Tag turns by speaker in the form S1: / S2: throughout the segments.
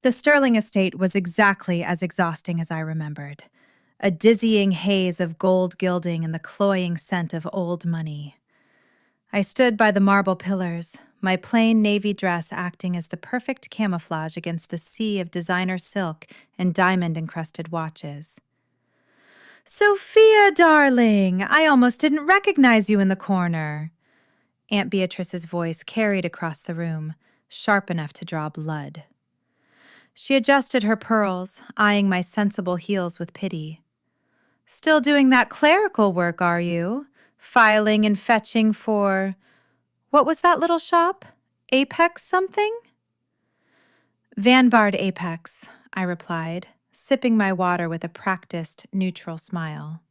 S1: The Sterling estate was exactly as exhausting as I remembered. A dizzying haze of gold gilding and the cloying scent of old money. I stood by the marble pillars, my plain navy dress acting as the perfect camouflage against the sea of designer silk and diamond-encrusted watches. "Sophia, darling! I almost didn't recognize you in the corner." Aunt Beatrice's voice carried across the room, sharp enough to draw blood. She adjusted her pearls, eyeing my sensible heels with pity. "Still doing that clerical work, are you? Filing and fetching for... What was that little shop? Apex something?" "Vanguard Apex," I replied, sipping my water with a practiced, neutral smile.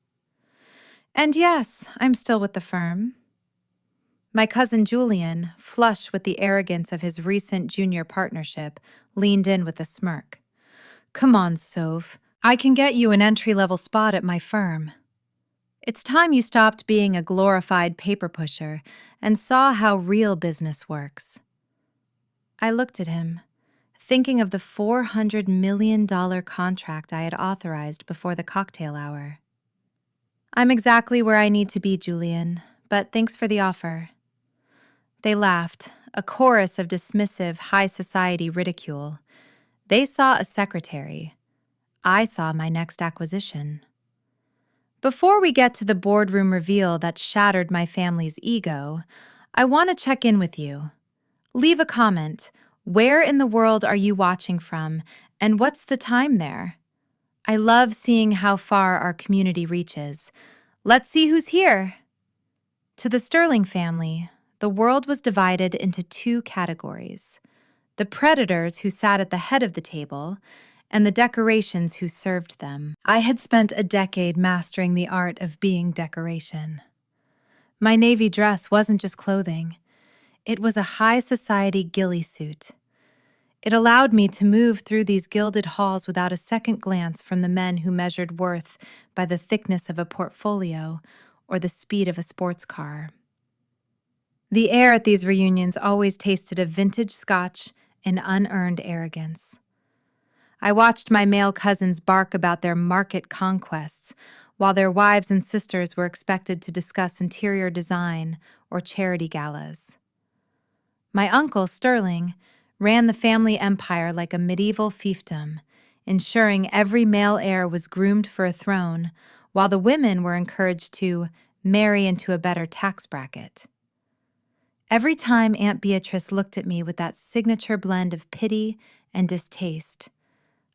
S1: "And yes, I'm still with the firm." My cousin Julian, flush with the arrogance of his recent junior partnership, leaned in with a smirk. "Come on, Soph. I can get you an entry-level spot at my firm. It's time you stopped being a glorified paper pusher and saw how real business works." I looked at him, thinking of the $400 million contract I had authorized before the cocktail hour. "I'm exactly where I need to be, Julian, but thanks for the offer." They laughed, a chorus of dismissive, high society ridicule. They saw a secretary. I saw my next acquisition. Before we get to the boardroom reveal that shattered my family's ego, I want to check in with you. Leave a comment. Where in the world are you watching from, and what's the time there? I love seeing how far our community reaches. Let's see who's here. To the Sterling family, the world was divided into two categories: the predators who sat at the head of the table, and the decorations who served them. I had spent a decade mastering the art of being decoration. My navy dress wasn't just clothing. It was a high society ghillie suit. It allowed me to move through these gilded halls without a second glance from the men who measured worth by the thickness of a portfolio or the speed of a sports car. The air at these reunions always tasted of vintage scotch and unearned arrogance. I watched my male cousins bark about their market conquests, while their wives and sisters were expected to discuss interior design or charity galas. My uncle, Sterling, ran the family empire like a medieval fiefdom, ensuring every male heir was groomed for a throne, while the women were encouraged to marry into a better tax bracket. Every time Aunt Beatrice looked at me with that signature blend of pity and distaste,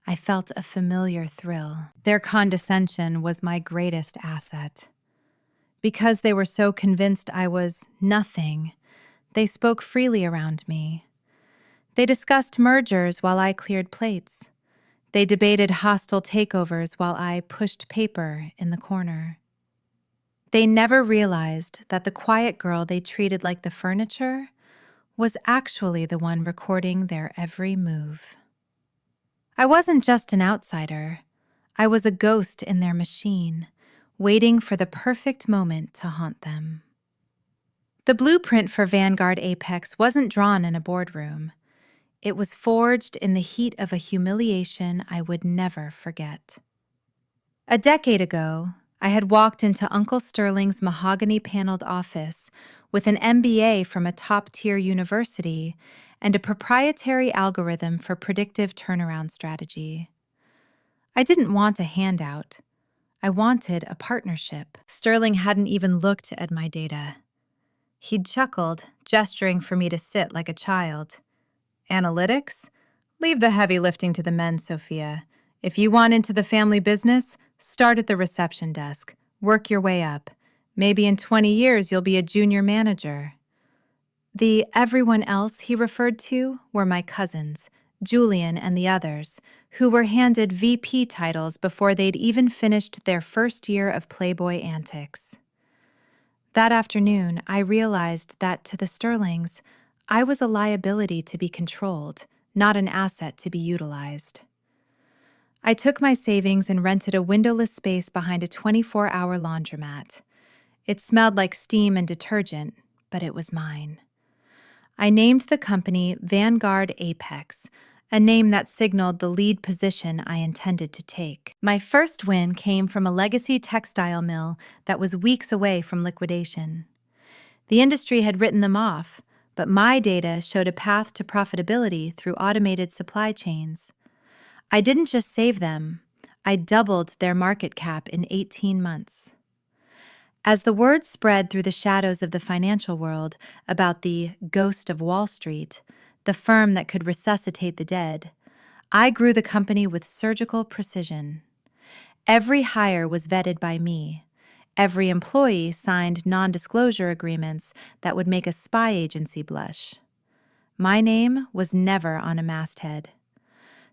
S1: I felt a familiar thrill. Their condescension was my greatest asset. Because they were so convinced I was nothing, they spoke freely around me. They discussed mergers while I cleared plates. They debated hostile takeovers while I pushed paper in the corner. They never realized that the quiet girl they treated like the furniture was actually the one recording their every move. I wasn't just an outsider. I was a ghost in their machine, waiting for the perfect moment to haunt them. The blueprint for Vanguard Apex wasn't drawn in a boardroom. It was forged in the heat of a humiliation I would never forget. A decade ago, I had walked into Uncle Sterling's mahogany-paneled office with an MBA from a top-tier university and a proprietary algorithm for predictive turnaround strategy. I didn't want a handout. I wanted a partnership. Sterling hadn't even looked at my data. He'd chuckled, gesturing for me to sit like a child. "Analytics? Leave the heavy lifting to the men, Sophia. If you want into the family business, start at the reception desk. Work your way up. Maybe in 20 years you'll be a junior manager." The everyone else he referred to were my cousins, Julian and the others, who were handed VP titles before they'd even finished their first year of Playboy antics. That afternoon, I realized that to the Sterlings, I was a liability to be controlled, not an asset to be utilized. I took my savings and rented a windowless space behind a 24-hour laundromat. It smelled like steam and detergent, but it was mine. I named the company Vanguard Apex, a name that signaled the lead position I intended to take. My first win came from a legacy textile mill that was weeks away from liquidation. The industry had written them off, but my data showed a path to profitability through automated supply chains. I didn't just save them, I doubled their market cap in 18 months. As the word spread through the shadows of the financial world about the ghost of Wall Street, the firm that could resuscitate the dead, I grew the company with surgical precision. Every hire was vetted by me. Every employee signed non-disclosure agreements that would make a spy agency blush. My name was never on a masthead.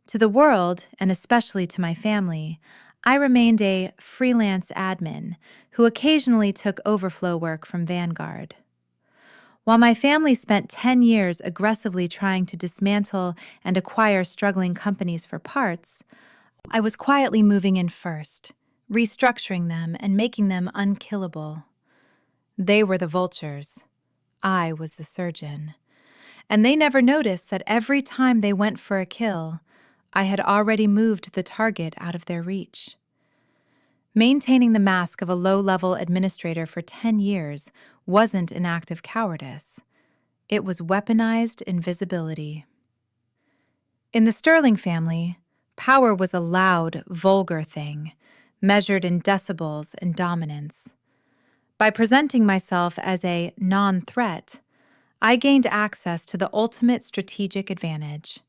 S1: To the world, and especially to my family, I remained a freelance admin who occasionally took overflow work from Vanguard. While my family spent 10 years aggressively trying to dismantle and acquire struggling companies for parts, I was quietly moving in first, restructuring them and making them unkillable. They were the vultures. I was the surgeon. And they never noticed that every time they went for a kill, I had already moved the target out of their reach. Maintaining the mask of a low-level administrator for 10 years wasn't an act of cowardice. It was weaponized invisibility. In the Sterling family, power was a loud, vulgar thing, measured in decibels and dominance. By presenting myself as a non-threat, I gained access to the ultimate strategic advantage: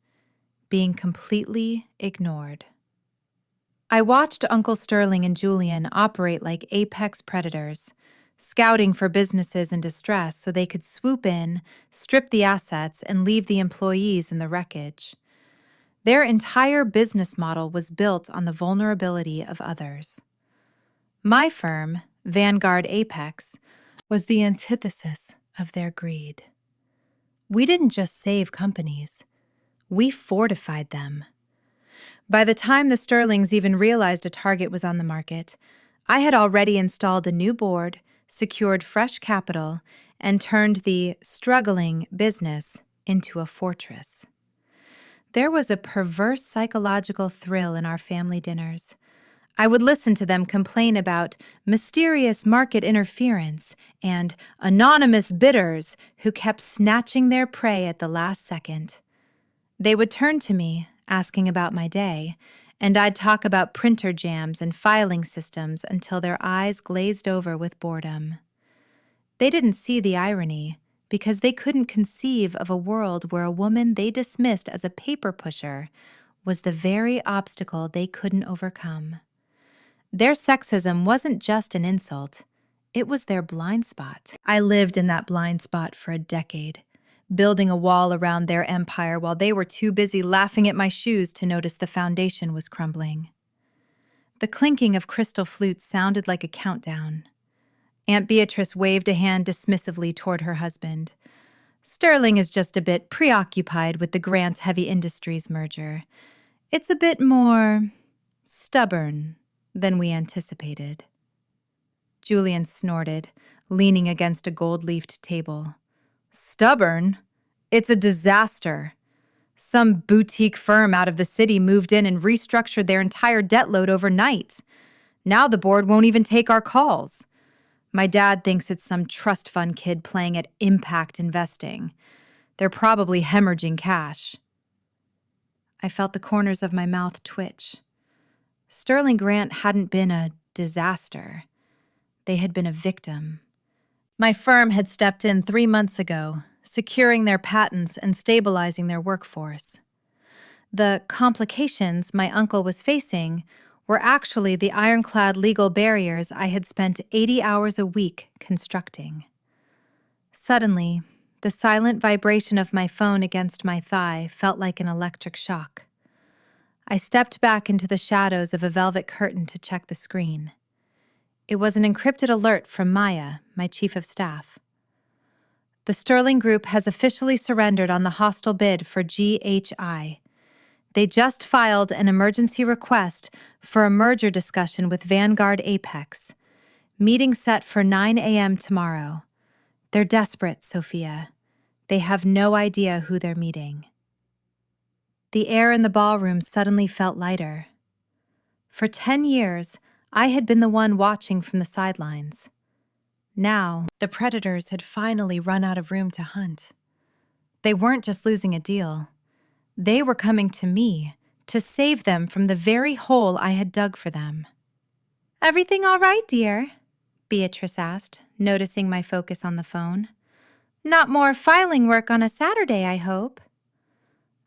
S1: being completely ignored. I watched Uncle Sterling and Julian operate like apex predators, scouting for businesses in distress so they could swoop in, strip the assets, and leave the employees in the wreckage. Their entire business model was built on the vulnerability of others. My firm, Vanguard Apex, was the antithesis of their greed. We didn't just save companies, we fortified them. By the time the Sterlings even realized a target was on the market, I had already installed a new board, secured fresh capital, and turned the struggling business into a fortress. There was a perverse psychological thrill in our family dinners. I would listen to them complain about mysterious market interference and anonymous bidders who kept snatching their prey at the last second. They would turn to me, asking about my day, and I'd talk about printer jams and filing systems until their eyes glazed over with boredom. They didn't see the irony because they couldn't conceive of a world where a woman they dismissed as a paper pusher was the very obstacle they couldn't overcome. Their sexism wasn't just an insult, it was their blind spot. I lived in that blind spot for a decade, building a wall around their empire while they were too busy laughing at my shoes to notice the foundation was crumbling. The clinking of crystal flutes sounded like a countdown. Aunt Beatrice waved a hand dismissively toward her husband. Sterling is just a bit preoccupied with the Grant Heavy Industries merger. It's a bit more stubborn than we anticipated. Julian snorted, leaning against a gold-leafed table. Stubborn? It's a disaster. Some boutique firm out of the city moved in and restructured their entire debt load overnight. Now the board won't even take our calls. My dad thinks it's some trust fund kid playing at impact investing. They're probably hemorrhaging cash. I felt the corners of my mouth twitch. Sterling Grant hadn't been a disaster. They had been a victim. My firm had stepped in 3 months ago, securing their patents and stabilizing their workforce. The complications my uncle was facing were actually the ironclad legal barriers I had spent 80 hours a week constructing. Suddenly, the silent vibration of my phone against my thigh felt like an electric shock. I stepped back into the shadows of a velvet curtain to check the screen. It was an encrypted alert from Maya, my chief of staff. The Sterling Group has officially surrendered on the hostile bid for GHI. They just filed an emergency request for a merger discussion with Vanguard Apex. Meeting set for 9 a.m. tomorrow. They're desperate, Sophia. They have no idea who they're meeting. The air in the ballroom suddenly felt lighter. For 10 years, I had been the one watching from the sidelines. Now, the predators had finally run out of room to hunt. They weren't just losing a deal. They were coming to me to save them from the very hole I had dug for them. "Everything all right, dear?" Beatrice asked, noticing my focus on the phone. "Not more filing work on a Saturday, I hope."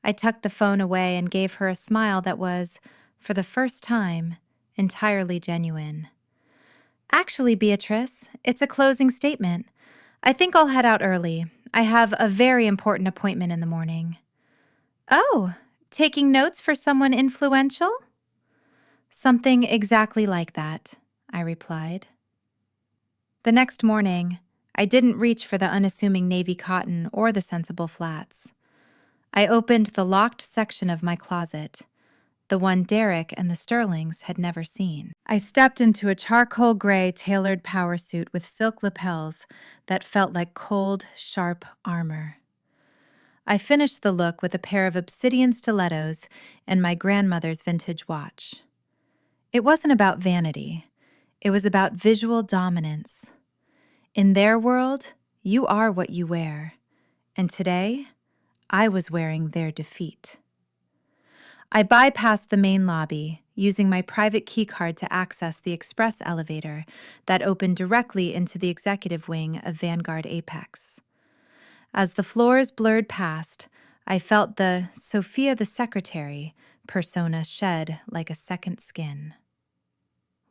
S1: I tucked the phone away and gave her a smile that was, for the first time, entirely genuine. "Actually, Beatrice, it's a closing statement. I think I'll head out early. I have a very important appointment in the morning." "Oh, taking notes for someone influential?" "Something exactly like that," I replied. The next morning, I didn't reach for the unassuming navy cotton or the sensible flats. I opened the locked section of my closet, the one Derek and the Sterlings had never seen. I stepped into a charcoal gray tailored power suit with silk lapels that felt like cold, sharp armor. I finished the look with a pair of obsidian stilettos and my grandmother's vintage watch. It wasn't about vanity. It was about visual dominance. In their world, you are what you wear. And today, I was wearing their defeat. I bypassed the main lobby, using my private keycard to access the express elevator that opened directly into the executive wing of Vanguard Apex. As the floors blurred past, I felt the Sophia the Secretary persona shed like a second skin.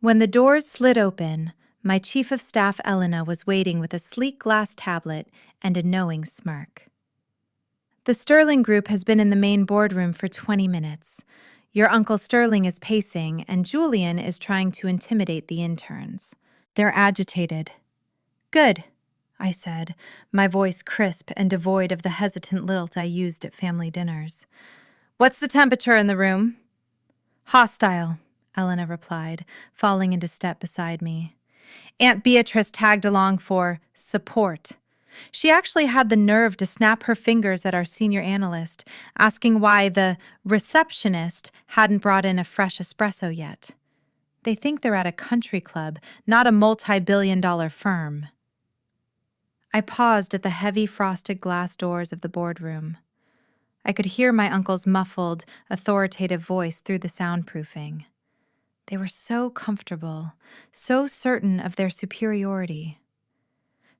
S1: When the doors slid open, my chief of staff Elena was waiting with a sleek glass tablet and a knowing smirk. "The Sterling Group has been in the main boardroom for 20 minutes. Your Uncle Sterling is pacing, and Julian is trying to intimidate the interns. They're agitated." "Good," I said, my voice crisp and devoid of the hesitant lilt I used at family dinners. "What's the temperature in the room?" "Hostile," Elena replied, falling into step beside me. "Aunt Beatrice tagged along for support. She actually had the nerve to snap her fingers at our senior analyst, asking why the receptionist hadn't brought in a fresh espresso yet. They think they're at a country club, not a multi-billion-dollar firm." I paused at the heavy frosted glass doors of the boardroom. I could hear my uncle's muffled, authoritative voice through the soundproofing. They were so comfortable, so certain of their superiority.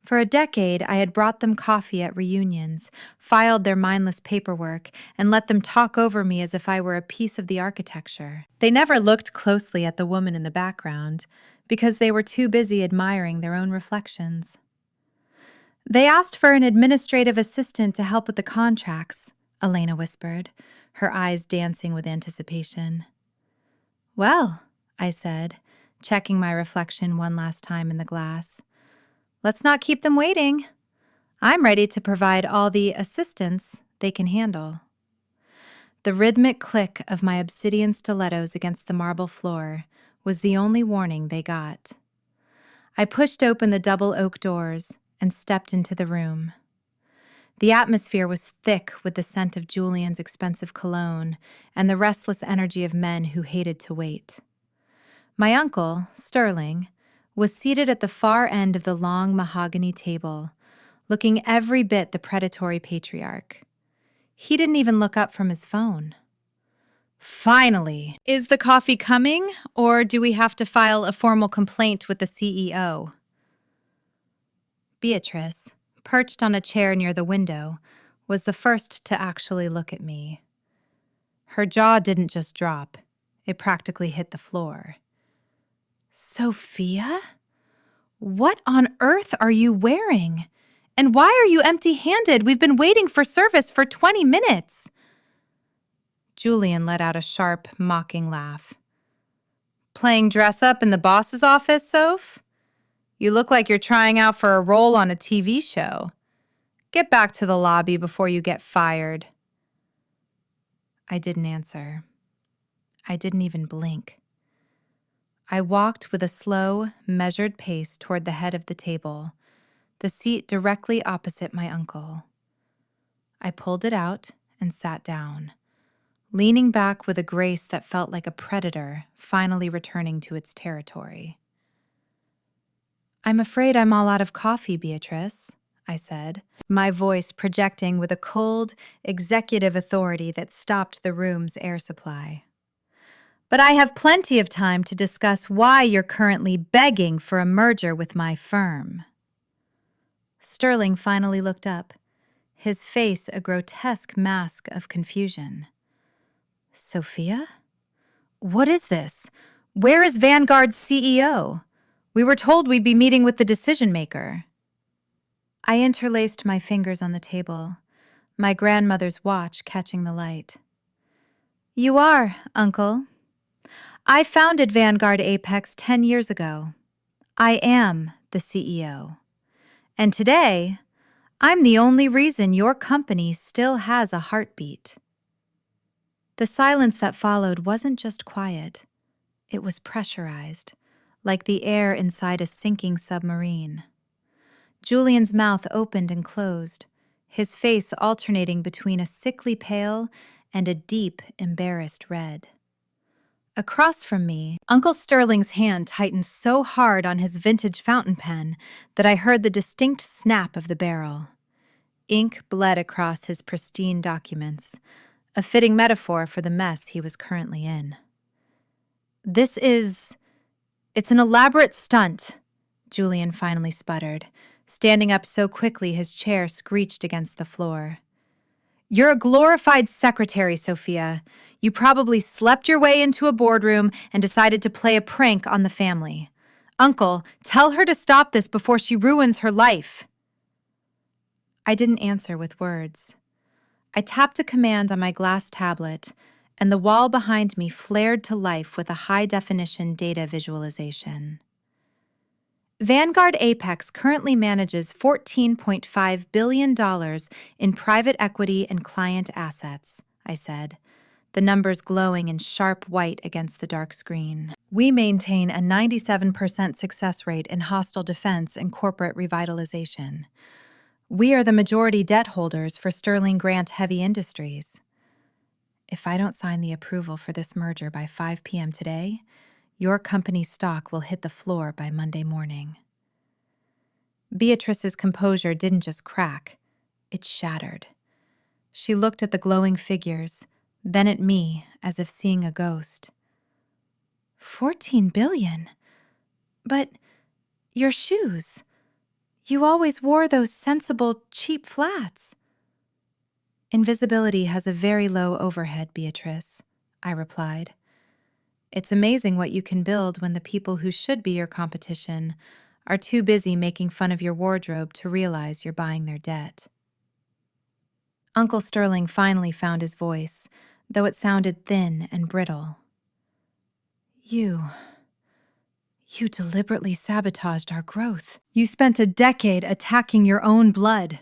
S1: For a decade, I had brought them coffee at reunions, filed their mindless paperwork, and let them talk over me as if I were a piece of the architecture. They never looked closely at the woman in the background, because they were too busy admiring their own reflections. "They asked for an administrative assistant to help with the contracts," Elena whispered, her eyes dancing with anticipation. "Well," I said, checking my reflection one last time in the glass, "let's not keep them waiting. I'm ready to provide all the assistance they can handle." The rhythmic click of my obsidian stilettos against the marble floor was the only warning they got. I pushed open the double oak doors and stepped into the room. The atmosphere was thick with the scent of Julian's expensive cologne and the restless energy of men who hated to wait. My uncle, Sterling, was seated at the far end of the long mahogany table, looking every bit the predatory patriarch. He didn't even look up from his phone. "Finally! Is the coffee coming, or do we have to file a formal complaint with the CEO?" Beatrice, perched on a chair near the window, was the first to actually look at me. Her jaw didn't just drop, it practically hit the floor. "Sophia? What on earth are you wearing? And why are you empty-handed? We've been waiting for service for 20 minutes. Julian let out a sharp, mocking laugh. "Playing dress-up in the boss's office, Soph? You look like you're trying out for a role on a TV show. Get back to the lobby before you get fired." I didn't answer. I didn't even blink. I walked with a slow, measured pace toward the head of the table, the seat directly opposite my uncle. I pulled it out and sat down, leaning back with a grace that felt like a predator finally returning to its territory. "I'm afraid I'm all out of coffee, Beatrice," I said, my voice projecting with a cold, executive authority that stopped the room's air supply. "But I have plenty of time to discuss why you're currently begging for a merger with my firm." Sterling finally looked up, his face a grotesque mask of confusion. "Sophia? What is this? Where is Vanguard's CEO? We were told we'd be meeting with the decision maker." I interlaced my fingers on the table, my grandmother's watch catching the light. "You are, Uncle. I founded Vanguard Apex 10 years ago. I am the CEO. And today, I'm the only reason your company still has a heartbeat." The silence that followed wasn't just quiet. It was pressurized, like the air inside a sinking submarine. Julian's mouth opened and closed, his face alternating between a sickly pale and a deep, embarrassed red. Across from me, Uncle Sterling's hand tightened so hard on his vintage fountain pen that I heard the distinct snap of the barrel. Ink bled across his pristine documents, a fitting metaphor for the mess he was currently in. "It's an elaborate stunt," Julian finally sputtered, standing up so quickly his chair screeched against the floor. "You're a glorified secretary, Sophia. You probably slept your way into a boardroom and decided to play a prank on the family. Uncle, tell her to stop this before she ruins her life." I didn't answer with words. I tapped a command on my glass tablet, and the wall behind me flared to life with a high-definition data visualization. Vanguard Apex currently manages $14.5 billion in private equity and client assets, I said, the numbers glowing in sharp white against the dark screen. "We maintain a 97% success rate in hostile defense and corporate revitalization. We are the majority debt holders for Sterling Grant Heavy Industries. If I don't sign the approval for this merger by 5 p.m. today, your company's stock will hit the floor by Monday morning." Beatrice's composure didn't just crack, it shattered. She looked at the glowing figures, then at me as if seeing a ghost. $14 billion? But your shoes. You always wore those sensible, cheap flats." "Invisibility has a very low overhead, Beatrice," I replied. "It's amazing what you can build when the people who should be your competition are too busy making fun of your wardrobe to realize you're buying their debt." Uncle Sterling finally found his voice, though it sounded thin and brittle. You deliberately sabotaged our growth. You spent a decade attacking your own blood."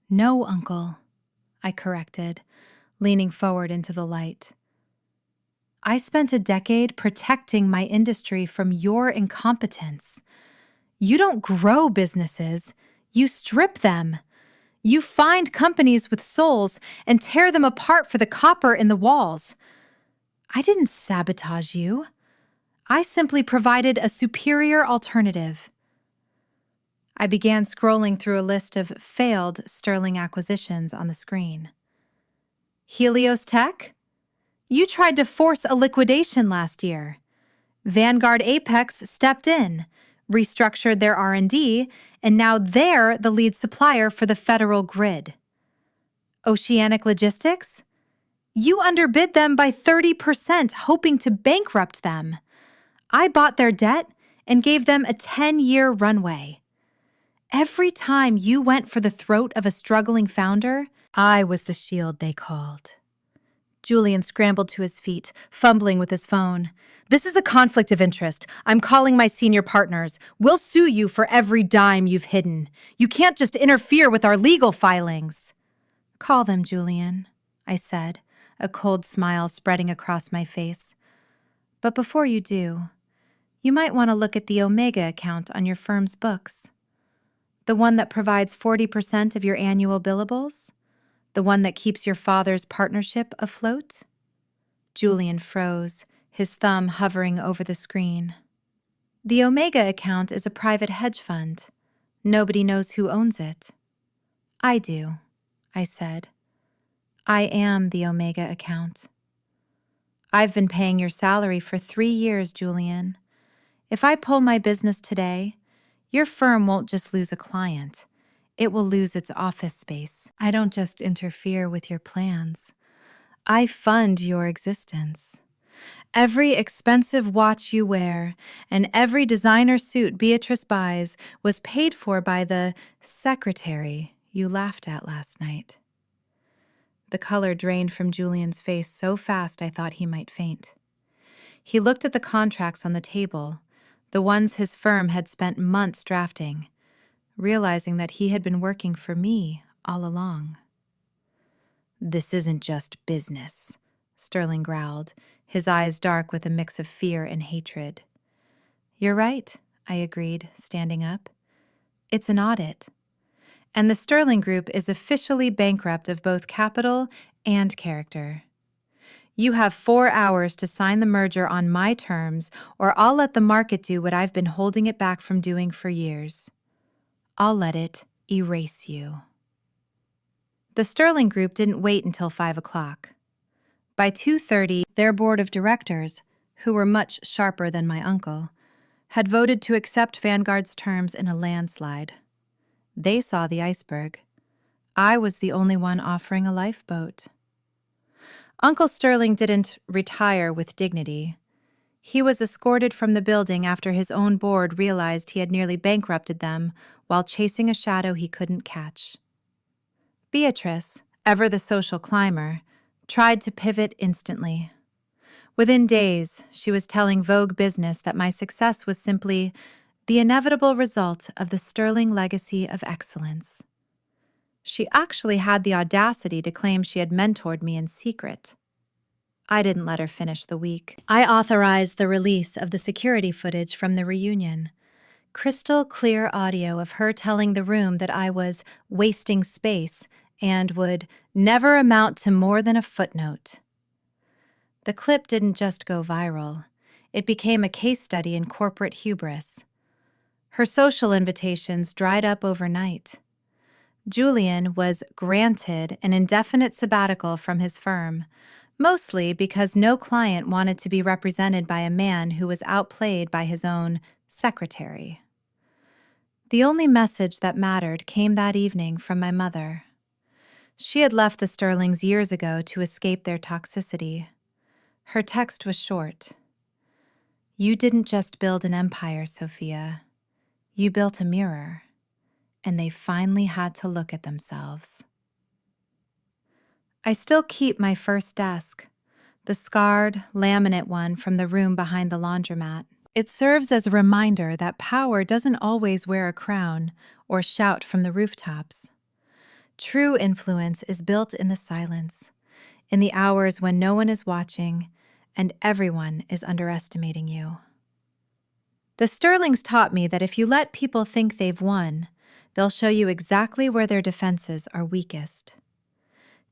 S1: "No, Uncle," I corrected, leaning forward into the light. "I spent a decade protecting my industry from your incompetence. You don't grow businesses, you strip them. You find companies with souls and tear them apart for the copper in the walls. I didn't sabotage you. I simply provided a superior alternative." I began scrolling through a list of failed Sterling acquisitions on the screen. "Helios Tech? You tried to force a liquidation last year. Vanguard Apex stepped in, restructured their R&D, and now they're the lead supplier for the federal grid. Oceanic Logistics? You underbid them by 30%, hoping to bankrupt them. I bought their debt and gave them a 10-year runway. Every time you went for the throat of a struggling founder, I was the shield they called." Julian scrambled to his feet, fumbling with his phone. "This is a conflict of interest. I'm calling my senior partners. We'll sue you for every dime you've hidden. You can't just interfere with our legal filings." "Call them, Julian," I said, a cold smile spreading across my face. "But before you do, you might want to look at the Omega account on your firm's books. The one that provides 40% of your annual billables? The one that keeps your father's partnership afloat? Julian froze, his thumb hovering over the screen. The Omega account is a private hedge fund. Nobody knows who owns it. I do, I said. I am the Omega account. I've been paying your salary for 3 years, Julian. If I pull my business today, your firm won't just lose a client. It will lose its office space. I don't just interfere with your plans. I fund your existence. Every expensive watch you wear and every designer suit Beatrice buys was paid for by the secretary you laughed at last night. The color drained from Julian's face so fast I thought he might faint. He looked at the contracts on the table, the ones his firm had spent months drafting, realizing that he had been working for me all along. This isn't just business, Sterling growled, his eyes dark with a mix of fear and hatred. You're right, I agreed, standing up. It's an audit. And the Sterling Group is officially bankrupt of both capital and character. You have 4 hours to sign the merger on my terms, or I'll let the market do what I've been holding it back from doing for years. I'll let it erase you. The Sterling Group didn't wait until 5 o'clock. By 2:30, their board of directors, who were much sharper than my uncle, had voted to accept Vanguard's terms in a landslide. They saw the iceberg. I was the only one offering a lifeboat. Uncle Sterling didn't retire with dignity. He was escorted from the building after his own board realized he had nearly bankrupted them while chasing a shadow he couldn't catch. Beatrice, ever the social climber, tried to pivot instantly. Within days, she was telling Vogue Business that my success was simply the inevitable result of the Sterling legacy of excellence. She actually had the audacity to claim she had mentored me in secret. I didn't let her finish the week. I authorized the release of the security footage from the reunion. Crystal clear audio of her telling the room that I was wasting space and would never amount to more than a footnote. The clip didn't just go viral. It became a case study in corporate hubris. Her social invitations dried up overnight. Julian was granted an indefinite sabbatical from his firm, mostly because no client wanted to be represented by a man who was outplayed by his own secretary. The only message that mattered came that evening from my mother. She had left the Sterlings years ago to escape their toxicity. Her text was short. You didn't just build an empire, Sophia. You built a mirror, and they finally had to look at themselves. I still keep my first desk, the scarred, laminate one from the room behind the laundromat. It serves as a reminder that power doesn't always wear a crown or shout from the rooftops. True influence is built in the silence, in the hours when no one is watching and everyone is underestimating you. The Sterlings taught me that if you let people think they've won, they'll show you exactly where their defenses are weakest.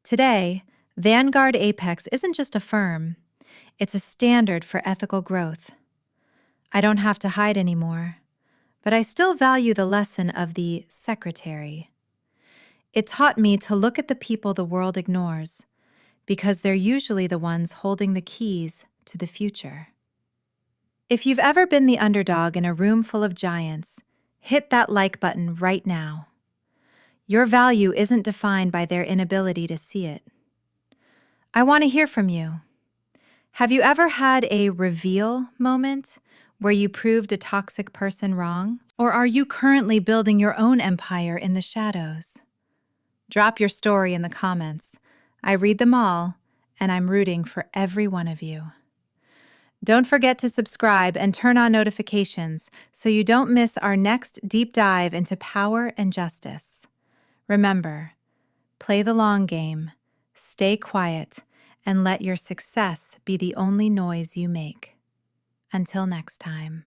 S1: Today, Vanguard Apex isn't just a firm, it's a standard for ethical growth. I don't have to hide anymore, but I still value the lesson of the secretary. It taught me to look at the people the world ignores, because they're usually the ones holding the keys to the future. If you've ever been the underdog in a room full of giants, hit that like button right now. Your value isn't defined by their inability to see it. I want to hear from you. Have you ever had a reveal moment where you proved a toxic person wrong? Or are you currently building your own empire in the shadows? Drop your story in the comments. I read them all, and I'm rooting for every one of you. Don't forget to subscribe and turn on notifications so you don't miss our next deep dive into power and justice. Remember, play the long game, stay quiet, and let your success be the only noise you make. Until next time.